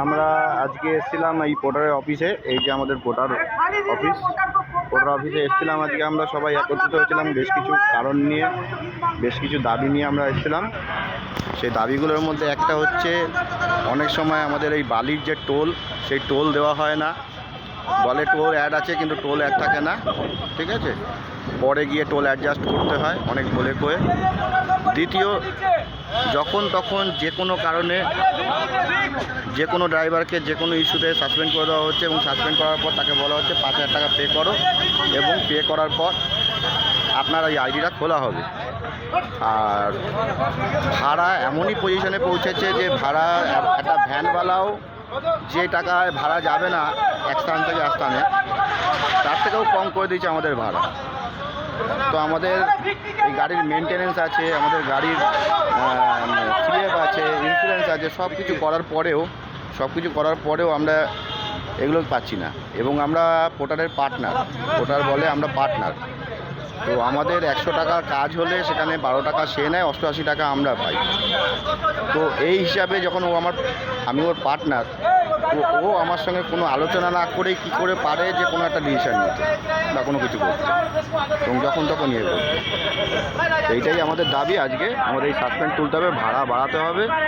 আমরা আজকে এসেছিলাম এই পোর্টারের অফিসে, এই যে আমাদের পোর্টার অফিসে এসেছিলাম আজকে। আমরা সবাই একত্রিত হয়েছিলাম বেশ কিছু কারণ নিয়ে, বেশ কিছু দাবি নিয়ে আমরা এসেছিলাম। সেই দাবিগুলোর মধ্যে একটা হচ্ছে, অনেক সময় আমাদের এই বালির যে টোল, সেই টোল দেওয়া হয় না। বলে টোল অ্যাড আছে, কিন্তু টোল অ্যাড থাকে না, ঠিক আছে। পরে গিয়ে টোল অ্যাডজাস্ট করতে হয় অনেক বলে কয়ে। দ্বিতীয়, যখন তখন যে কোনো কারণে যে কোনো ড্রাইভারকে যে কোনো ইস্যুতে সাসপেন্ড করে দেওয়া হচ্ছে, এবং সাসপেন্ড করার পর তাকে বলা হচ্ছে 5,000 টাকা পে করো, এবং পে করার পর আপনার এই আইডিটা খোলা হবে। আর ভাড়া এমনই পজিশনে পৌঁছেছে যে ভাড়া একটা ভ্যানওয়ালাও যে টাকায় ভাড়া যাবে না এক স্থান থেকে এক স্থানে, তার থেকেও কম করে দিয়েছে আমাদের ভাড়া। তো আমাদের এই গাড়ির মেনটেনেন্স আছে, আমাদের গাড়ির সিএফ আছে, ইন্স্যুরেন্স আছে, সব কিছু করার পরেও আমরা এগুলো পাচ্ছি না। এবং আমরা পোর্টারের পার্টনার, পোর্টার বলে আমরা পার্টনার। তো আমাদের 100 টাকা কাজ হলে সেখানে 12 টাকা সে নেয়, 88 টাকা আমরা পাই। তো এই হিসাবে যখন আমি ওর পার্টনার, তো ও আমার সঙ্গে কোনো আলোচনা না করেই কী করে পারে যে কোনো একটা ডিসিশন নিতে বা কোনো কিছু করতে, এবং যখন তখন করতে। এইটাই আমাদের দাবি। আজকে আমাদের এই সাসপেন্ড তুলতে হবে, ভাড়া বাড়াতে হবে।